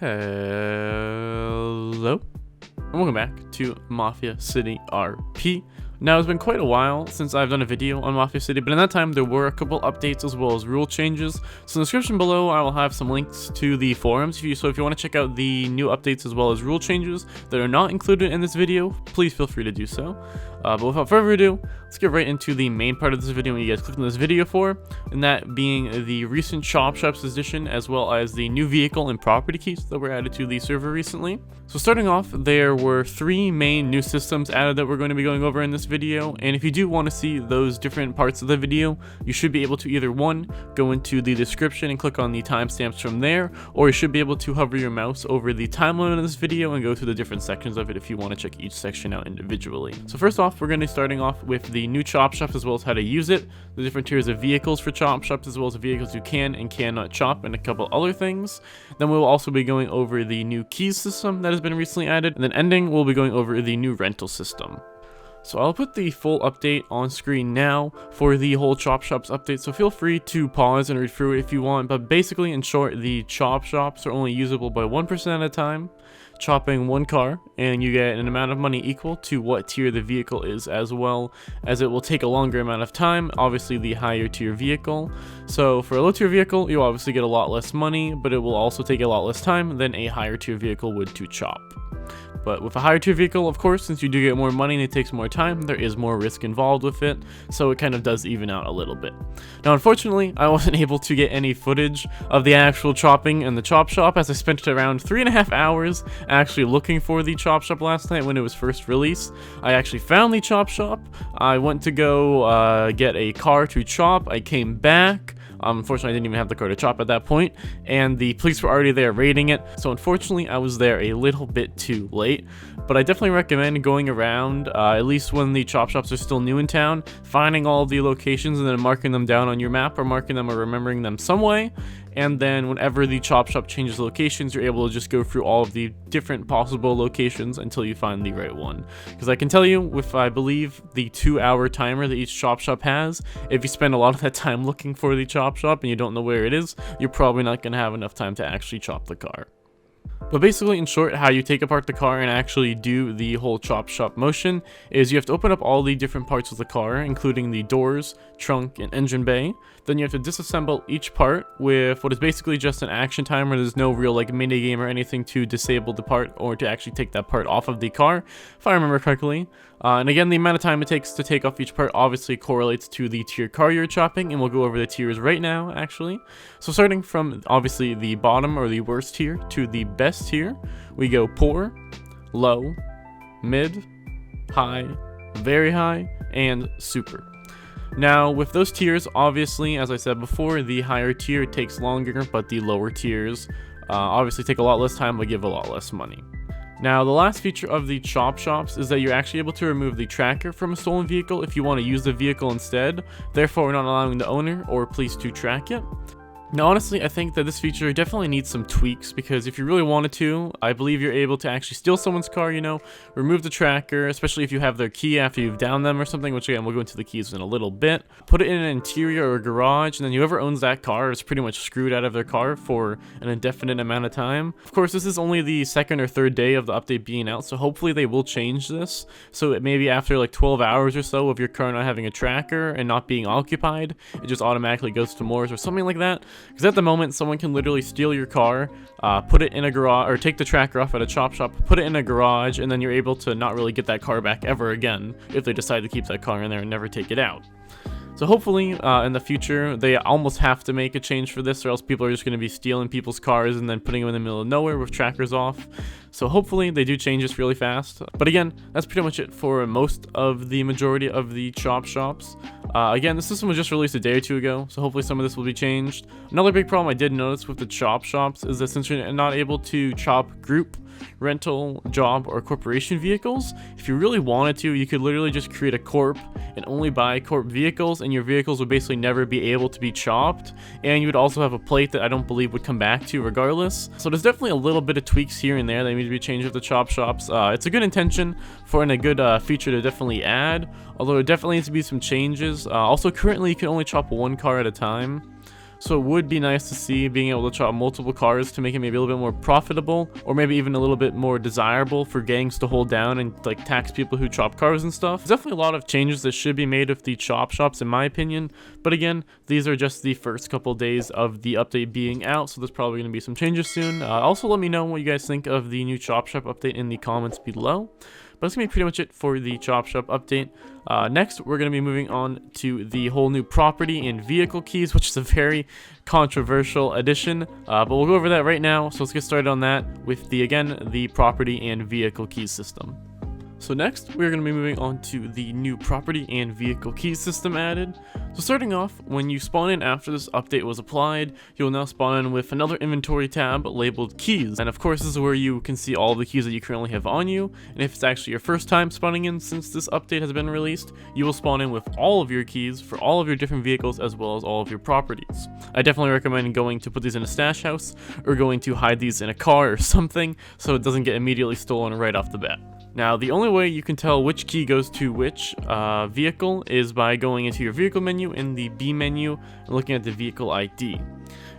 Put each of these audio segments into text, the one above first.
Hello, and welcome back to Mafia City RP. Now, it's been quite a while since I've done a video on Mafia City, but in that time there were a couple updates as well as rule changes. So in the description below I will have some links to the forums, so if you want to check out the new updates as well as rule changes that are not included in this video, please feel free to do so. But without further ado, let's get right into the main part of this video, what you guys clicked on this video for, and that being the recent Chopshops addition as well as the new vehicle and property keys that were added to the server recently. So starting off, there were 3 main new systems added that we're going to be going over in this video, and if you do want to see those different parts of the video, you should be able to either 1, go into the description and click on the timestamps from there, or you should be able to hover your mouse over the timeline of this video and go to the different sections of it if you want to check each section out individually. So first off, we're going to be starting off with the new Chopshops as well as how to use it, the different tiers of vehicles for Chopshops as well as the vehicles you can and cannot chop, and a couple other things. Then we will also be going over the new keys system that has been recently added, and then ending we'll be going over the new rental system. So I'll put the full update on screen now for the whole Chopshops update, so feel free to pause and read through it if you want, but basically in short, the Chopshops are only usable by 1% at a time, chopping 1 car, and you get an amount of money equal to what tier the vehicle is, as well as it will take a longer amount of time, obviously the higher tier vehicle. So for a low tier vehicle, you'll obviously get a lot less money, but it will also take a lot less time than a higher tier vehicle would to chop. But with a higher tier vehicle, of course, since you do get more money and it takes more time, there is more risk involved with it, so it kind of does even out a little bit. Now, unfortunately, I wasn't able to get any footage of the actual chopping in the chop shop, as I spent around 3.5 hours actually looking for the chop shop last night when it was first released. I actually found the chop shop. I went to go get a car to chop. I came back. Unfortunately, I didn't even have the car to chop at that point, and the police were already there raiding it, so unfortunately I was there a little bit too late. But I definitely recommend going around, at least when the chop shops are still new in town, finding all of the locations and then marking them down on your map, or marking them or remembering them some way, and then whenever the chop shop changes locations, you're able to just go through all of the different possible locations until you find the right one. Because I can tell you, with I believe the 2-hour timer that each chop shop has, if you spend a lot of that time looking for the chop shop and you don't know where it is, you're probably not going to have enough time to actually chop the car. But basically, in short, how you take apart the car and actually do the whole chop shop motion is you have to open up all the different parts of the car, including the doors, trunk, and engine bay. Then you have to disassemble each part with what is basically just an action timer. There's no real mini game or anything to disable the part or to actually take that part off of the car, if I remember correctly. And again, the amount of time it takes to take off each part obviously correlates to the tier car you're chopping, and we'll go over the tiers right now, actually. So starting from obviously the bottom or the worst tier to the best tier, we go poor, low, mid, high, very high, and super. Now, with those tiers, obviously, as I said before, the higher tier takes longer, but the lower tiers obviously take a lot less time but give a lot less money. Now, the last feature of the chop shops is that you're actually able to remove the tracker from a stolen vehicle if you want to use the vehicle instead, therefore not allowing the owner or police to track it. Now, honestly, I think that this feature definitely needs some tweaks, because if you really wanted to, I believe you're able to actually steal someone's car, remove the tracker, especially if you have their key after you've downed them or something, which again, we'll go into the keys in a little bit. Put it in an interior or a garage, and then whoever owns that car is pretty much screwed out of their car for an indefinite amount of time. Of course, this is only the 2nd or 3rd day of the update being out, so hopefully they will change this. So it maybe after 12 hours or so of your car not having a tracker and not being occupied, it just automatically goes to Moore's or something like that. Because at the moment, someone can literally steal your car, put it in a garage, or take the tracker off at a chop shop, put it in a garage, and then you're able to not really get that car back ever again if they decide to keep that car in there and never take it out. So hopefully, in the future, they almost have to make a change for this, or else people are just going to be stealing people's cars and then putting them in the middle of nowhere with trackers off. So hopefully they do change this really fast. But again, that's pretty much it for most of the majority of the chop shops. Again, the system was just released a day or 2 ago, so hopefully some of this will be changed. Another big problem I did notice with the chop shops is that since you're not able to chop group, rental, job, or corporation vehicles, if you really wanted to, you could literally just create a corp and only buy corp vehicles, and your vehicles would basically never be able to be chopped, and you would also have a plate that I don't believe would come back to you regardless. So there's definitely a little bit of tweaks here and there that need to be changed with the chop shops. It's a good intention and a good feature to definitely add, although it definitely needs to be some changes. Also, currently you can only chop 1 car at a time. So it would be nice to see being able to chop multiple cars to make it maybe a little bit more profitable, or maybe even a little bit more desirable for gangs to hold down and like tax people who chop cars and stuff. There's definitely a lot of changes that should be made with the Chopshops in my opinion, but again, these are just the first couple days of the update being out, so there's probably going to be some changes soon. Also, let me know what you guys think of the new Chopshop update in the comments below. But that's going to be pretty much it for the Chopshop update. Next, we're going to be moving on to the whole new property and vehicle keys, which is a very controversial addition. But we'll go over that right now. So let's get started on that with the property and vehicle keys system. So next, we're going to be moving on to the new property and vehicle key system added. So starting off, when you spawn in after this update was applied, you'll now spawn in with another inventory tab labeled keys. And of course, this is where you can see all the keys that you currently have on you. And if it's actually your first time spawning in since this update has been released, you will spawn in with all of your keys for all of your different vehicles as well as all of your properties. I definitely recommend going to put these in a stash house or going to hide these in a car or something so it doesn't get immediately stolen right off the bat. Now, the only way you can tell which key goes to which vehicle is by going into your vehicle menu in the B menu and looking at the vehicle ID.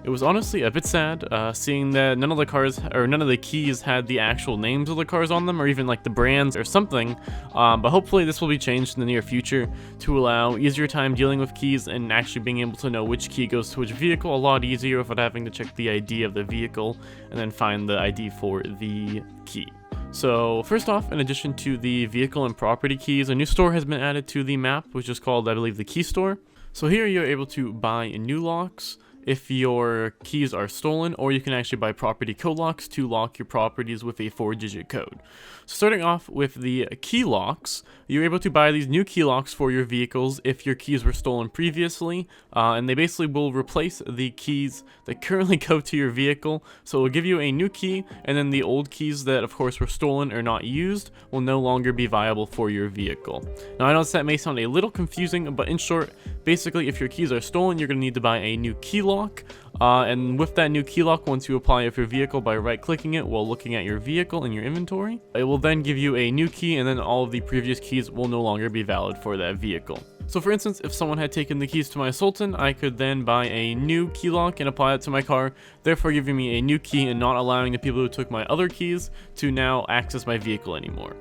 It was honestly a bit sad seeing that none of the keys had the actual names of the cars on them, or even like the brands or something. But hopefully this will be changed in the near future to allow easier time dealing with keys and actually being able to know which key goes to which vehicle a lot easier without having to check the ID of the vehicle and then find the ID for the key. So first off, in addition to the vehicle and property keys, a new store has been added to the map, which is called, I believe, the Key Store. So here you're able to buy new locks if your keys are stolen, or you can actually buy property code locks to lock your properties with a 4-digit code. So starting off with the key locks, you're able to buy these new key locks for your vehicles if your keys were stolen previously, and they basically will replace the keys that currently go to your vehicle. So it will give you a new key, and then the old keys that of course were stolen or not used will no longer be viable for your vehicle. Now I know that may sound a little confusing, but in short, basically if your keys are stolen, you're going to need to buy a new key lock. And with that new key lock, once you apply it for your vehicle by right-clicking it while looking at your vehicle in your inventory, it will then give you a new key, and then all of the previous keys will no longer be valid for that vehicle. So for instance, if someone had taken the keys to my Sultan, I could then buy a new key lock and apply it to my car, therefore giving me a new key and not allowing the people who took my other keys to now access my vehicle anymore.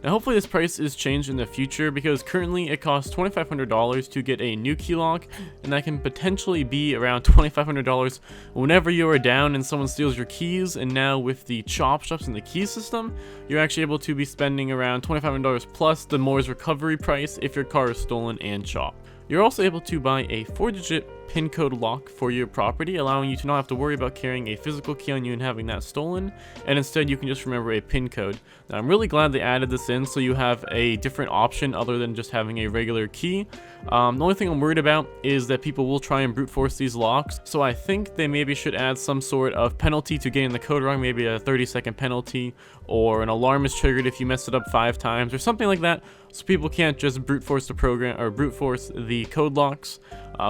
Now hopefully this price is changed in the future, because currently it costs $2,500 to get a new key lock, and that can potentially be around $2,500 whenever you are down and someone steals your keys. And now with the Chopshops and the key system, you're actually able to be spending around $2,500 plus the Moore's recovery price if your car is stolen and chopped. You're also able to buy a 4-digit PIN code lock for your property, allowing you to not have to worry about carrying a physical key on you and having that stolen, and instead you can just remember a PIN code. Now I'm really glad they added this in so you have a different option other than just having a regular key. The only thing I'm worried about is that people will try and brute force these locks, so I think they maybe should add some sort of penalty to getting the code wrong, maybe a 30-second penalty, or an alarm is triggered if you mess it up 5 times or something like that, so people can't just brute force the program or brute force the code locks.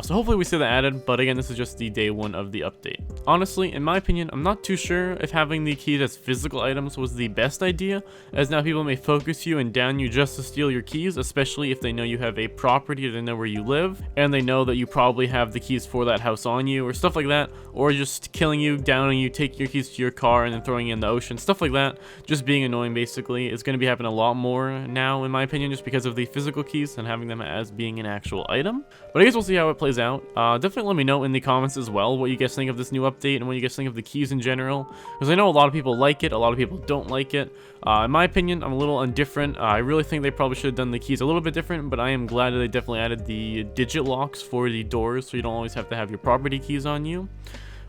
So hopefully we see that added, but again, this is just the day 1 of the update. Honestly, in my opinion, I'm not too sure if having the keys as physical items was the best idea, as now people may focus you and down you just to steal your keys, especially if they know you have a property or they know where you live, and they know that you probably have the keys for that house on you, or stuff like that, or just killing you, downing you, taking your keys to your car, and then throwing you in the ocean, stuff like that. Just being annoying, basically. It's going to be happening a lot more now, in my opinion, just because of the physical keys and having them as being an actual item. But I guess we'll see how it plays out. Definitely let me know in the comments as well what you guys think of this new update and what you guys think of the keys in general, because I know a lot of people like it, a lot of people don't like it. In my opinion, I'm a little indifferent. I really think they probably should have done the keys a little bit different, but I am glad that they definitely added the digit locks for the doors so you don't always have to have your property keys on you.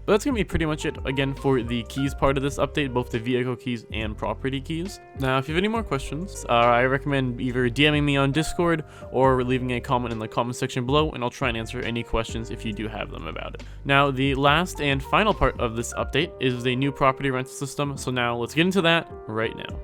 But that's going to be pretty much it, again, for the keys part of this update, both the vehicle keys and property keys. Now, if you have any more questions, I recommend either DMing me on Discord or leaving a comment in the comment section below, and I'll try and answer any questions if you do have them about it. Now, the last and final part of this update is the new property rental system, so now let's get into that right now.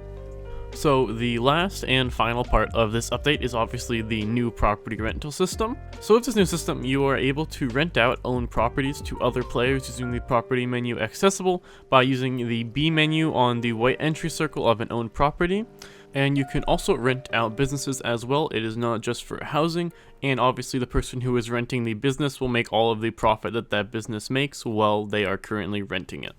So the last and final part of this update is obviously the new property rental system. So with this new system, you are able to rent out owned properties to other players using the property menu accessible by using the B menu on the white entry circle of an owned property. And you can also rent out businesses as well. It is not just for housing, and obviously the person who is renting the business will make all of the profit that that business makes while they are currently renting it.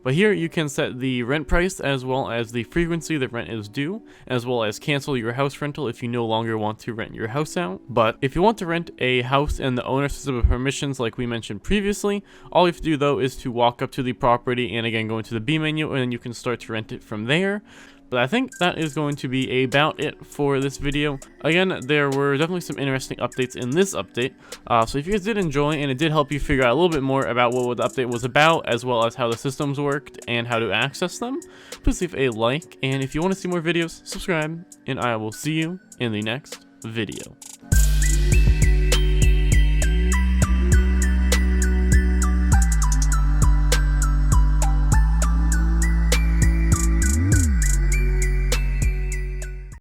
But here you can set the rent price as well as the frequency that rent is due, as well as cancel your house rental if you no longer want to rent your house out. But if you want to rent a house and the owner sets up permissions like we mentioned previously, all you have to do though is to walk up to the property and again go into the B menu, and then you can start to rent it from there. But I think that is going to be about it for this video. Again, there were definitely some interesting updates in this update. So if you guys did enjoy and it did help you figure out a little bit more about what the update was about, as well as how the systems worked and how to access them, please leave a like. And if you want to see more videos, subscribe, and I will see you in the next video.